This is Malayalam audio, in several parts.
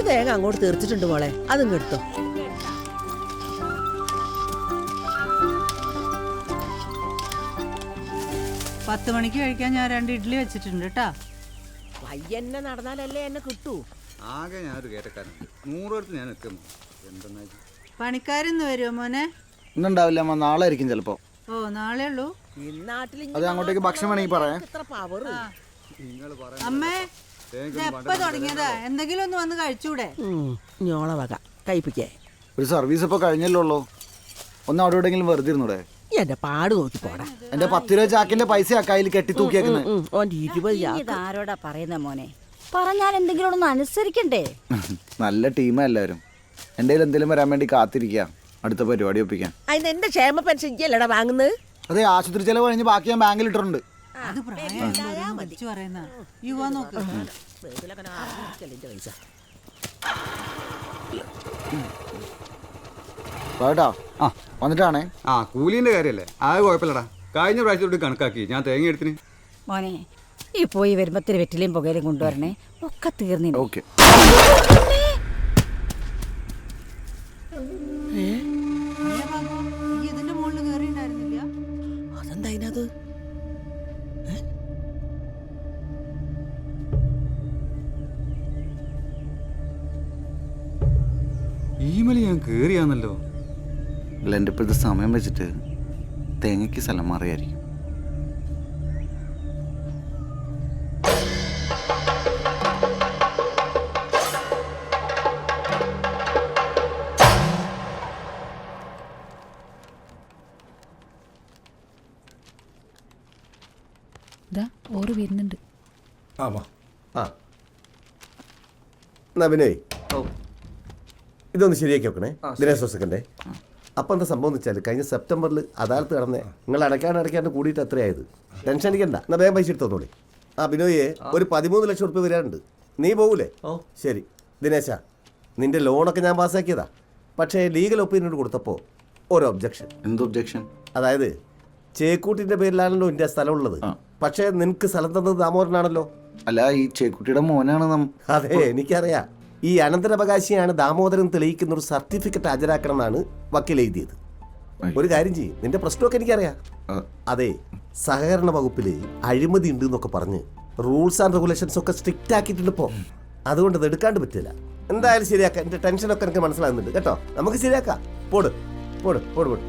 തേങ്ങ അങ്ങോട്ട് തീർച്ചിട്ടുണ്ട് മോളെ, അതും എടുത്തോ. പത്ത് മണിക്ക് കഴിക്കാൻ ഞാൻ 2 ഇഡ്ഡലി വെച്ചിട്ടുണ്ട് കേട്ടാ. പയ്യന്നെ നടന്നാലല്ലേ എന്നെ കിട്ടൂ. ആകെ ഞാനൊരു കേട്ടക്കാരുണ്ട്, 100 ഞാൻ എത്തുന്നു. എന്തെന്നാ പണിക്കാരിന്ന് വരുമോ മോനെ? ഇന്നുണ്ടാവില്ല അമ്മ, നാളെ ആയിരിക്കും ചിലപ്പോ. ഓ, നാളെ ഉള്ളൂ. അത് അങ്ങോട്ടേക്ക് ഭക്ഷണം വേണമെങ്കിൽ പറയാം. അമ്മേ, എപ്പ തുടങ്ങിയതാ? എന്തെങ്കിലും ഒന്ന് വന്ന് കഴിച്ചൂടെ? ഞോള വക കഴിപ്പിക്കേ. ഒരു സർവീസ് ഇപ്പൊ കഴിഞ്ഞല്ലോ, ഒന്ന് അവിടെ എവിടെയെങ്കിലും വെറുതെ ഇരുന്നൂടെ? എന്റെ പാട് നോക്കി പോടാ. എന്റെ 10 രൂപ ചാക്കിന്റെ പൈസ കയ്യിൽ കെട്ടി തൂക്കിയേക്കുന്നത്. ആരോടാ പറയുന്ന മോനെ? പറഞ്ഞാൽ എന്തെങ്കിലും ഒന്ന് അനുസരിക്കണ്ടേ? നല്ല ടീമാ എല്ലാവരും. എന്റെ കയ്യിൽ എന്തെങ്കിലും വരാൻ വേണ്ടി കാത്തിരിക്കാം, അടുത്ത പരിപാടി ഒപ്പിക്കാൻ. അതിന് എന്റെ ക്ഷേമ പെൻഷൻ അല്ലടാ വാങ്ങുന്നത്. അതെ, ആശുപത്രി ചെലവ് കഴിഞ്ഞ് ബാക്കി ഞാൻ ബാങ്കിൽ ഇട്ടിട്ടുണ്ട്. അത് പറയുന്ന യുവാ നോക്ക്. കേട്ടോ, ആ വന്നിട്ടാണേ. ആ കൂലിന്റെ കാര്യല്ലേ, അത് കുഴപ്പമില്ലടാ. കഴിഞ്ഞ പ്രാവശ്യത്തോട് കണക്കാക്കി ഞാൻ തേങ്ങ എടുത്തിന്. മോനെ, ഈ പോയി വരുമ്പത്തിന് വെറ്റിലയും പുകയിലും കൊണ്ടുവരണേ, ഒക്കെ തീർന്നില്ല. ഓക്കെ. ഇതിന്റെ മുകളിൽ കയറിണ്ടായിരുന്നില്ല? അതെന്താ അതിനത്? ഈമലി ഞാൻ കേറിയാന്നല്ലോ. അല്ല, എൻ്റെ ഇപ്പോഴത്തെ സമയം വെച്ചിട്ട് തേങ്ങയ്ക്ക് സ്ഥലം മാറിയായിരിക്കും. ഓറ് വരുന്നുണ്ട്. നബിനേ, ഇതൊന്ന് ശരിയാക്കി വെക്കണേ. ദിനേശ് സെക്കൻഡേ. അപ്പം എന്താ സംഭവം എന്ന് വെച്ചാൽ, കഴിഞ്ഞ സെപ്റ്റംബറിൽ അദാലത്ത് കടന്നേ, നിങ്ങൾ അടയ്ക്കാണ്ട് കൂടിയിട്ട് അത്രയായത്. ടെൻഷൻ അടിക്കണ്ട, എന്നാൽ വേഗം പൈസ എടുത്തോളി. ആ ബിനോയെ, ഒരു 13 ലക്ഷം റുപ്യ വരാനുണ്ട്. നീ പോകൂലേ? ശരി. ദിനേശ, നിന്റെ ലോണൊക്കെ ഞാൻ പാസ്സാക്കിയതാ. പക്ഷേ ലീഗൽ ഒപ്പീനിയൻ കൊടുത്തപ്പോൾ ഒരു ഒബ്ജക്ഷൻ. എന്ത് ഒബ്ജക്ഷൻ? അതായത് ചേക്കൂട്ടിന്റെ പേരിലാണല്ലോ ഇന്ത്യ സ്ഥലമുള്ളത്, പക്ഷേ നിനക്ക് സ്ഥലം തന്നത് ദാമോദരനാണല്ലോ. അല്ല, ഈ ചേക്കുട്ടിയുടെ മോനാണ്. അതെ, എനിക്കറിയാം. ഈ അനന്തരാവകാശിയാണ് ദാമോദരൻ തെളിയിക്കുന്ന ഒരു സർട്ടിഫിക്കറ്റ് ഹാജരാക്കണം എന്നാണ് വക്കീൽ എഴുതിയത്. ഒരു കാര്യം ചെയ്യും, നിന്റെ പ്രശ്നമൊക്കെ എനിക്കറിയാം. അതെ, സഹകരണ വകുപ്പിൽ അഴിമതി ഉണ്ട് എന്നൊക്കെ പറഞ്ഞ് റൂൾസ് ആൻഡ് റെഗുലേഷൻസ് ഒക്കെ സ്ട്രിക്റ്റ് ആക്കിയിട്ടുണ്ട് ഇപ്പോൾ. അതുകൊണ്ട് അത് എടുക്കാണ്ട് പറ്റില്ല. എന്തായാലും ശരിയാക്കാം. എന്റെ ടെൻഷനൊക്കെ എനിക്ക് മനസ്സിലാകുന്നുണ്ട് കേട്ടോ. നമുക്ക് ശരിയാക്കാം. പോട് പോട് പോട് പോട്.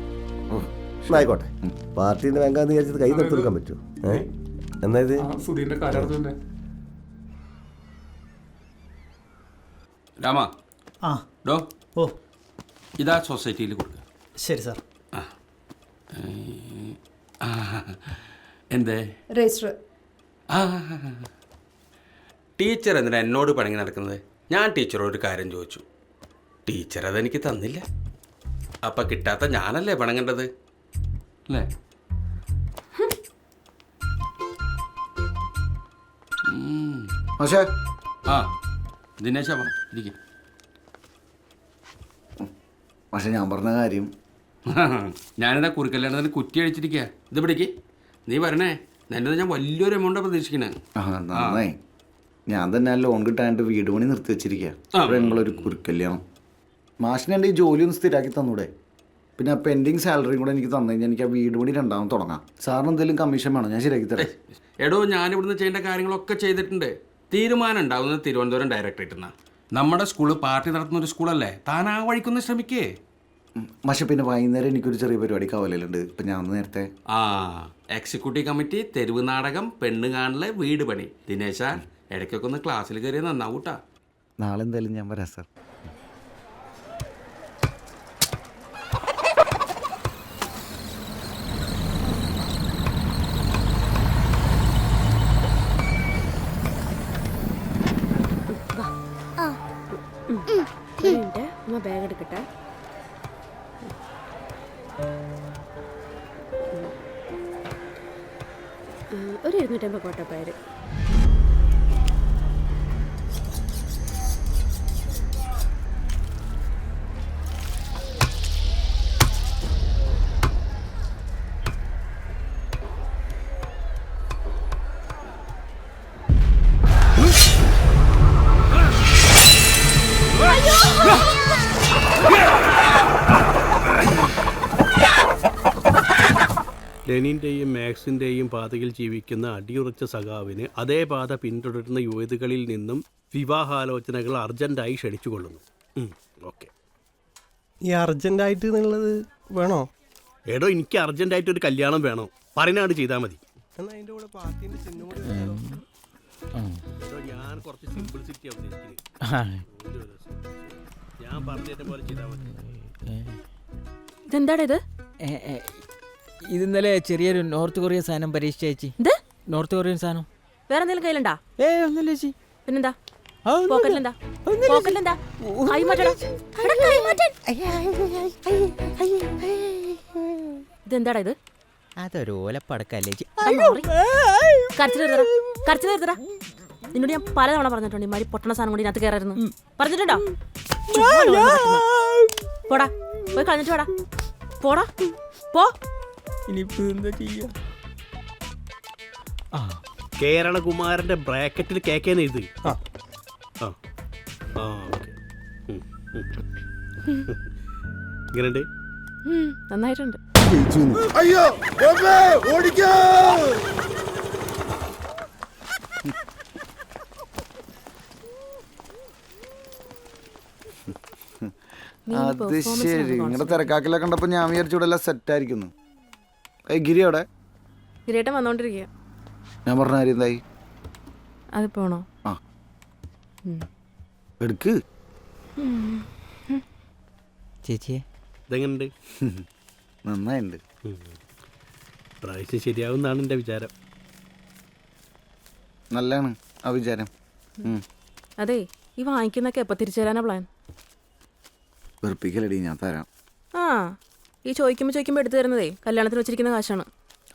ആയിക്കോട്ടെ. പാർട്ടീന്റെ ബാങ്കാന്ന് വിചാരിച്ചത് കൈ നിർത്തി കൊടുക്കാൻ പറ്റുമോ? എന്നാ ഇത് രാമ, ഡോ ഇതാ സൊസൈറ്റിയിൽ കൊടുക്കുക. ശരി സാർ. എന്തേ രജിസ്റ്റർ? ടീച്ചർ എന്തിനാ എന്നോട് പണങ്ങി നടക്കുന്നത്? ഞാൻ ടീച്ചറോട് ഒരു കാര്യം ചോദിച്ചു, ടീച്ചർ അതെനിക്ക് തന്നില്ല. അപ്പം കിട്ടാത്ത ഞാനല്ലേ പണങ്ങേണ്ടത് അല്ലേ? ആ ദിനേശ ഇരിക്കും. പക്ഷെ ഞാൻ പറഞ്ഞ കാര്യം, ഞാനിതാ കുറിക്കല്യാണത്തിന് കുറ്റി അടിച്ചിരിക്കുക. ഇത് പിടിക്ക്, നീ വരണേ. എൻ്റെ ഞാൻ വലിയൊരു എമൗണ്ടാണ് പ്രതീക്ഷിക്കണേ. നന്നായി. ഞാൻ തന്നെ ലോൺ കിട്ടാനായിട്ട് വീട് പണി നിർത്തി വെച്ചിരിക്കുക. ഞങ്ങളൊരു കുരുക്കല്യാണം. മാഷിന് എൻ്റെ ഈ ജോലി ഒന്ന് സ്ഥിരമാക്കി തന്നൂടെ? പിന്നെ ആ പെൻഡിങ് സാലറിയും കൂടെ എനിക്ക് തന്നു കഴിഞ്ഞാൽ എനിക്ക് ആ വീട് പണി രണ്ടാമത് തുടങ്ങാം. സാറിന് എന്തെങ്കിലും കമ്മീഷൻ വേണം, ഞാൻ ശരിയാക്കി തരാം. എടോ, ഞാനിവിടുന്ന് ചെയ്യേണ്ട കാര്യങ്ങളൊക്കെ ചെയ്തിട്ടുണ്ട്. തീരുമാനം ഉണ്ടാവുന്നത് തിരുവനന്തപുരം ഡയറക്ടറേറ്റിൽ നിന്നാണ്. നമ്മുടെ സ്കൂള് പാർട്ടി നടത്തുന്ന ഒരു സ്കൂളല്ലേ, താൻ ആ വഴിക്കൊന്ന് ശ്രമിക്കേ. പക്ഷെ പിന്നെ വൈകുന്നേരം എനിക്കൊരു ചെറിയ പരിപാടി കവലയിലുണ്ട്. ഇപ്പം ഞാൻ നേരത്തെ എക്സിക്യൂട്ടീവ് കമ്മിറ്റി, തെരുവ് നാടകം, പെണ്ണ് കാണല്, വീട് പണി. ദിനേശ, ഇടയ്ക്കൊക്കെ ഒന്ന് ക്ലാസ്സിൽ കയറിയ നന്നാവൂട്ടാ. നാളെ എന്തായാലും ഞാൻ വരാം സാർ. ബാഗ് എടുക്കട്ടെ. ഒരു 250 കോട്ടപ്പയർ. ലെനിൻ്റെയും മാക്സിൻ്റെയും പാതയിൽ ജീവിക്കുന്ന അടിയുറച്ച സഖാവിന് അതേ പാത പിന്തുടരുന്ന യുവതികളിൽ നിന്നും വിവാഹാലോചനകൾ അർജന്റായി ക്ഷണിച്ചുകൊള്ളുന്നു. ഓക്കെ. ഈ അർജന്റായിട്ട് എന്നുള്ളത് വേണോ? എടോ, എനിക്ക് അർജന്റായിട്ട് ഒരു കല്യാണം വേണോ? പറയുന്നതാണ് ചെയ്താൽ മതി. എന്നാ അതിന്റെ കൂടെ പാർട്ടിന്റെ ചിഹ്നം കൂടി എടോ, ഞാൻ കുറച്ച് സിംപിൾസിറ്റി അവതരിക്കുന്നത്. ഞാൻ പറഞ്ഞതിന്റെ പോലെ ചെയ്താൽ മതി. ഇതെന്താടാ ഇത്? ഇത് ഇന്നലെ ചെറിയൊരു നോർത്ത് കൊറിയൻ സാധനം പരീക്ഷിച്ച ചേച്ചി. നോർത്ത് കൊറിയൻ സാധനം വേറെ എന്തെങ്കിലും കയ്യിലുണ്ടാ? ഒന്നുമില്ല ചേച്ചി. പിന്നെന്താ? പോക്കറ്റിലെന്താ? പോക്കറ്റിലെന്താ? കൈ മാറ്റടാ. എടാ, കൈ മാറ്റാൻ. ഇതെന്താടാ ഇത്? അതൊരു ഓലപ്പടക്കല്ലേ ചേച്ചി. കരച്ചിൽ നിർത്തടാ. നിന്നോട് ഞാൻ പലതവണ പറഞ്ഞിട്ടുണ്ട്, ഇമാരി പൊട്ടണ സാധനം കൂടി ഇതിനകത്ത് കയറായിരുന്നു. പറഞ്ഞിട്ടുണ്ടോ? പോടാ, പോയി കളഞ്ഞിട്ട് പോടാ. പോടാ, പോ. ഇനിയിപ്പോ എന്താ ചെയ്യാ? കേരളകുമാരന്റെ ബ്രാക്കറ്റിൽ കേക്കേന്ന് എഴുതി. ഇങ്ങനെയുണ്ട്. നന്നായിട്ടുണ്ട്. അയ്യോ ഓടിക്കോ! അത് ശരി. നിങ്ങളുടെ തിരക്കാക്കിലൊക്കെ കണ്ടപ്പോ ഞാൻ വിചാരിച്ചു ഇവിടെ എല്ലാം സെറ്റ് ആയിരിക്കുന്നു. ഗിരി അവിടെ ഗിരിയേട്ടൻ വന്നോണ്ടിരിക്കുക. ഞാൻ പറഞ്ഞ കാര്യം എന്തായി? അതിപ്പോ ആണോ? ആ എടുക്ക് ചേച്ചിയെ. ഇതെങ്ങനെയുണ്ട്? നന്നായിണ്ട്. പ്രാവശ്യം ശരിയാവുന്നാണ് എൻ്റെ വിചാരം. നല്ലതാണ് ആ വിചാരം. അതെ, ഈ വാങ്ങിക്കുന്നൊക്കെ എപ്പോൾ തിരിച്ചു തരാനാ പ്ലാൻ? വെറുപ്പിക്കലടി, ഞാൻ തരാം. ആ, ഈ ചോദിക്കുമ്പോൾ എടുത്തു തരുന്നതേ കല്യാണത്തിന് വെച്ചിരിക്കുന്ന കാശാണ്.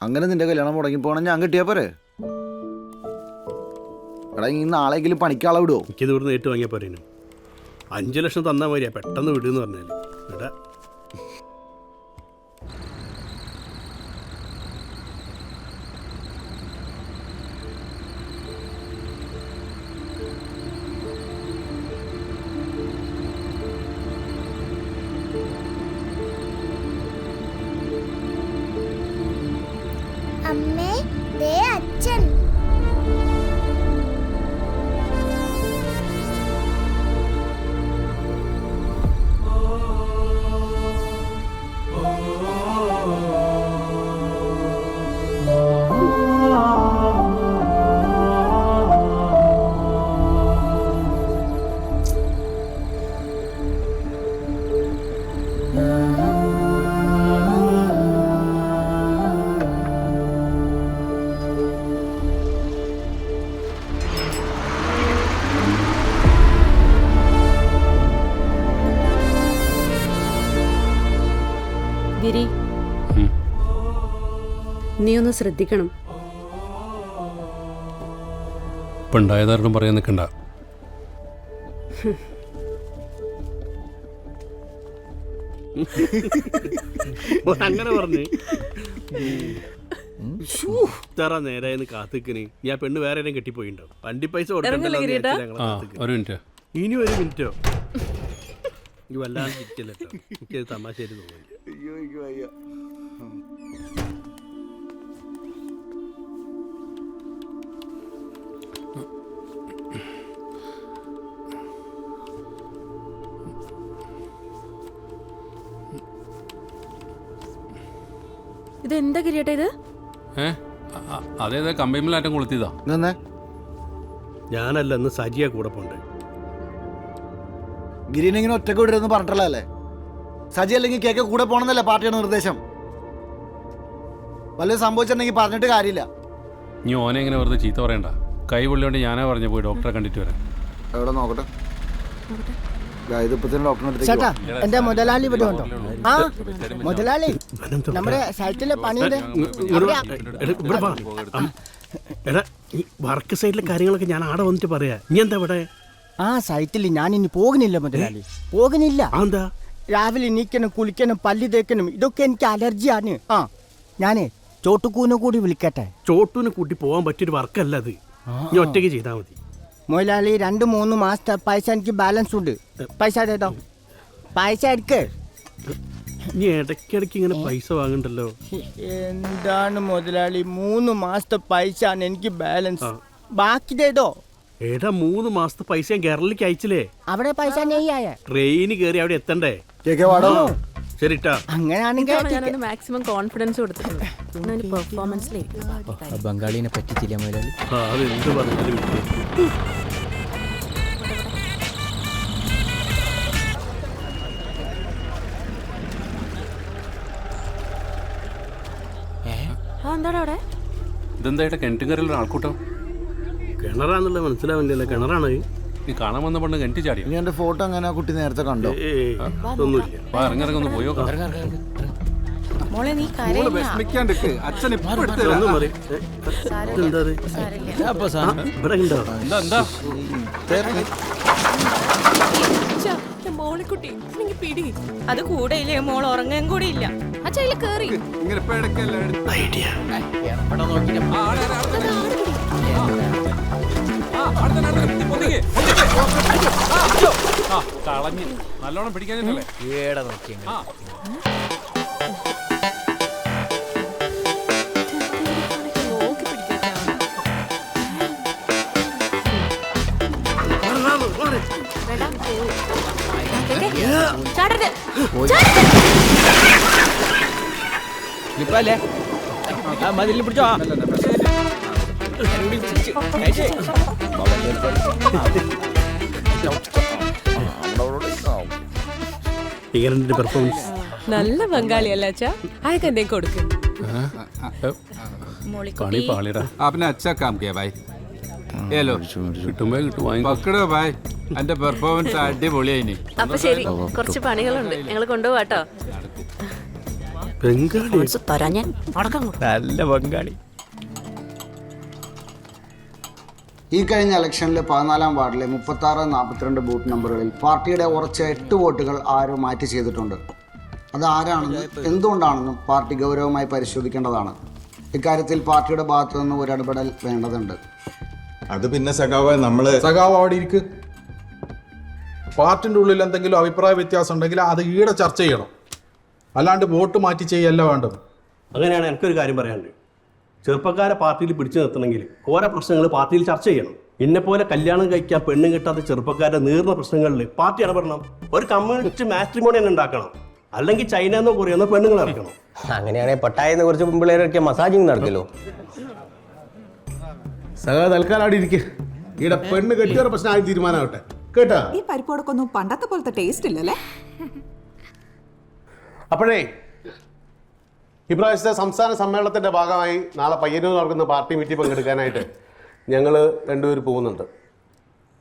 അങ്ങനെ നിന്റെ കല്യാണം മുടങ്ങി പോകണം, ഞാൻ കിട്ടിയാ പോരെ? എടാ, ഈ നാളെങ്കിലും പണിക്കാളെ വിടുവോ? എനിക്ക് ദൂരം നേരിട്ട് വാങ്ങിയാൽ പോരേനു. 5 ലക്ഷം തന്നാൽ മതിയാ, പെട്ടെന്ന് വിടുന്ന് പറഞ്ഞാൽ. എടാ, അമ്മേ, ദേ അച്ഛൻ. ഗിരി, നീ ഒന്ന് ശ്രദ്ധിക്കണം. ഇപ്പം ഉണ്ടായതാരണം പറയാൻ നിൽക്കണ്ട. അങ്ങനെ പറഞ്ഞു ഇത്ര നേരായെന്ന് കാത്തിക്കന്. ഞാൻ പെണ്ണ് വേറെ ആരെയും കെട്ടിപ്പോയിണ്ടാവും. വണ്ടി പൈസ കൊടുക്കണ്ടല്ലോ. ഒരു മിനിറ്റ്, ഇനി ഒരു മിനിറ്റോ? ഈ വല്ലാണ്ട് ചിരിക്കല്ലോ. എനിക്കത് തമാശയായിട്ട് തോന്നുന്നു. ഇതെന്താ ഗിരിയേട്ടാ ഇത്? അതേതാ കമ്പൈമിലാറ്റം കൊളുത്തിയതാ. ഞാനല്ല, ഇന്ന് സജിയ കൂടെ പോണ്ടേ. ഗിരിനെങ്ങനെ ഒറ്റക്ക് വിടരുതെന്ന് പറഞ്ഞിട്ടല്ലേ? സജി അല്ലെങ്കിൽ കേക്ക് കൂടെ പോകണമെന്നല്ലേ പാർട്ടിയുടെ നിർദ്ദേശം? വല്ല സംഭവിച്ചിട്ടുണ്ടെങ്കിൽ പറഞ്ഞിട്ട് കാര്യമില്ല. നീ ഓനെ എങ്ങനെ വെറുതെ ചീത്ത പറയണ്ട. കൈ പൊള്ളിയോണ്ട് ഞാനാ പറഞ്ഞു പോയി ഡോക്ടറെ കണ്ടിട്ട് വരാം. എവിടെ നോക്കട്ടെ. ചേട്ടാ, എന്റെ മുതലാളി ഇവിടെ ഉണ്ടോ? ആ മുതലാളി, നമ്മുടെ സൈറ്റിലെ പണിയുടെ എടാ, ഈ വർക്ക് സൈഡിലെ കാര്യങ്ങളൊക്കെ ഞാൻ ആടെ വന്നിട്ട് പറയാ. നീ എന്താ ഇവിടെ? ആ സൈറ്റിൽ ഞാൻ ഇനി പോകുന്നില്ല മുതലാളി, പോകുന്നില്ല. എന്താ? രാവിലെ എണീക്കണം, കുളിക്കണം, പല്ല് തേക്കണം, ഇതൊക്കെ എനിക്ക് അലർജിയാണ്. ആ ഞാനേ ചോട്ടുകൂനെ കൂടി വിളിക്കട്ടെ. ചോട്ടൂനെ കൂട്ടി പോകാൻ പറ്റിയൊരു വർക്കല്ല അത്. നീ ഒറ്റയ്ക്ക് ചെയ്താൽ മതി. മുതലാളി 2-3 മാസത്തെ പൈസ എനിക്ക് ബാലൻസ് ഉണ്ട്. പൈസ തേതോ. പൈസ എടുക്ക്. നീ ഇടയ്ക്കിടയ്ക്ക് ഇങ്ങനെ പൈസ വാങ്ങണ്ടല്ലോ. എന്താണ് മുതലാളി, 3 മാസത്തെ പൈസ ആണ് എനിക്ക് ബാലൻസ്. ബാക്കി തേതോ. ഏടാ 3 മാസത്തെ പൈസ ഞാൻ കേരളത്തിലേക്ക് അയച്ചില്ലേ? അവിടെ പൈസ നെയ്യായ ട്രെയിന് കയറി അവിടെ എത്തണ്ടേ? ശരിട്ടാ. അങ്ങനെയാണെങ്കിൽ മാക്സിമം കോൺഫിഡൻസ് കൊടുത്തിട്ടുണ്ട്. ബംഗാളിനെ പറ്റിച്ചില്ല മുതലാളി. അതെന്ത് പറഞ്ഞാലും എന്താണ് അവിടെ? ഇതെന്താ കിണറ്റുകരയിലൊരു ആൾക്കൂട്ടം? കിണറാന്നുള്ളത് മനസ്സിലാവില്ലല്ലോ. കിണറാണ് നീ കാണാൻ വന്ന പണ്ട് കിണറ്റ് ചാടിയോ? ഇനി എന്റെ ഫോട്ടോ അങ്ങനെ ആ കുട്ടി നേരത്തെ കണ്ടോ? ഒന്നുമില്ല. ഇറങ്ങിറങ്ങൊന്ന് പോയോ? മോളെ നീ വിഷമിക്കാണ്ടിരിക്ക്. അച്ഛൻ ഇപ്പൊ എടുത്ത് തരാം. ഒന്നും പറയും. ഇവിടെ ഉണ്ടോ? എന്താ മോളിക്കുട്ടി പിടി. അത് കൂടെ ഇല്ലേ, മോൾ ഉറങ്ങാൻ കൂടി ഇല്ല. അച്ഛാ കേറി. ഇങ്ങനെ ഇപ്പൊ ഇടയ്ക്കല്ല ഐഡിയ. കളഞ്ഞ് നല്ലോണം പിടിക്കാനല്ലേ? ഇപ്പല്ലേ മതിൽ പിടിച്ചോ. ഇങ്ങനെ പെർഫോമൻസ് നല്ല ബംഗാളിയല്ല അച്ഛാ. അതൊക്കെ എന്തേ കൊടുക്കും. പണി പാളിടാ. आपने अच्छा काम किया भाई. ये लो കിട്ടുമ്പോ കിട്ടും. പക്കടോ ഭായ്. എന്റെ പെർഫോമൻസ് അടിപൊളിയായിനി. അപ്പൊ ശരി, കുറച്ച് പണികളുണ്ട്, ഞങ്ങൾ കൊണ്ടുപോവാട്ടോ. ബംഗാളി നല്ല ബംഗാളി. ഈ കഴിഞ്ഞ ഇലക്ഷനിൽ 14-ാം വാർഡിലെ 36-42 ബൂത്ത് നമ്പറുകളിൽ പാർട്ടിയുടെ ഉറച്ച 8 വോട്ടുകൾ ആരോ മാറ്റി ചെയ്തിട്ടുണ്ട്. അത് ആരാണെന്നും എന്തുകൊണ്ടാണെന്നും പാർട്ടി ഗൗരവമായി പരിശോധിക്കേണ്ടതാണ്. ഇക്കാര്യത്തിൽ പാർട്ടിയുടെ ഭാഗത്തു നിന്ന് ഒരു ഇടപെടൽ വേണ്ടതുണ്ട്. അത് പിന്നെ സഖാവ് അവിടെ ഇരിക്ക്. പാർട്ടിൻ്റെ ഉള്ളിൽ എന്തെങ്കിലും അഭിപ്രായ വ്യത്യാസം ഉണ്ടെങ്കിൽ അത് ഈടെ ചർച്ച ചെയ്യണം, അല്ലാണ്ട് വോട്ട് മാറ്റി ചെയ്യല്ല വേണ്ടത്. അങ്ങനെയാണ് എനിക്കൊരു കാര്യം പറയാനുണ്ട്. ചെറുപ്പക്കാരെ പാർട്ടിയിൽ പിടിച്ചു നിർത്തണമെങ്കിൽ ഓരോ പ്രശ്നങ്ങൾ പാർട്ടിയിൽ ചർച്ച ചെയ്യണം. ഇന്നെപ്പോലെ കല്യാണം കഴിക്കാൻ പെണ്ണ് കിട്ടാത്ത ചെറുപ്പക്കാരുടെ നീർന്ന പ്രശ്നങ്ങളിൽ പാർട്ടി ഇടപെടണം. ഒരു കമ്മ്യൂണിസ്റ്റ് മാട്രിമോണി തന്നെ ഉണ്ടാക്കണം. അല്ലെങ്കിൽ ചൈന എന്നോ കൊറിയെന്നോ പെണ്ണുങ്ങൾ ഇറക്കണം. അങ്ങനെയാണെങ്കിൽ പട്ടായെന്ന് കുറച്ച് പിള്ളേരൊക്കെ മസാജിങ് നടക്കല്ലോ. സഖാ തൽക്കാലം അവിടെ ഇരിക്കുക. ഈടെ പെണ്ണ് കെട്ടിയ പ്രശ്നം ആയി തീരുമാനമാവട്ടെ കേട്ടാ. ഈ പരിപ്പോടൊക്കൊന്നും പണ്ടത്തെ പോലത്തെ ടേസ്റ്റ് ഇല്ലല്ലേ? അപ്പോഴേ ഇപ്രാവശ്യത്തെ സംസ്ഥാന സമ്മേളനത്തിന്റെ ഭാഗമായി നാളെ പയ്യന്നൂർ നടക്കുന്ന പാർട്ടി മീറ്റിംഗ് പങ്കെടുക്കാനായിട്ട് ഞങ്ങൾ രണ്ടുപേർ പോകുന്നുണ്ട്.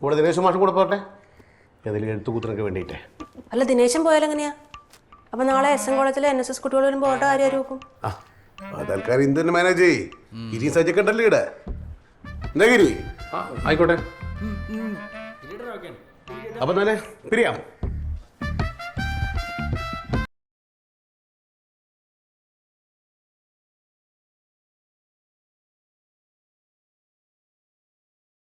ഇവിടെ ദിനേശ് മാഷും കൂടെ പോട്ടെ, ഏതെങ്കിലും എഴുത്തുകൂത്തിനൊക്കെ വേണ്ടിയിട്ടേ. അല്ല, ദിനേശൻ പോയാലെങ്ങനെയാ? അപ്പൊ നാളെ SN കോളേജിലെ NSS കുട്ടികൾ വരുമ്പോ ഓട്ടോ ആരും നോക്കും? തൽക്കാലം ഇന്ത്യൻ മാനേജ് ഇരി സജ്ജക്കണ്ടല്ലേ ഇവിടെ. എന്താ ഗിരി? ആയിക്കോട്ടെ. അപ്പൊ തന്നെ പിരിയാം.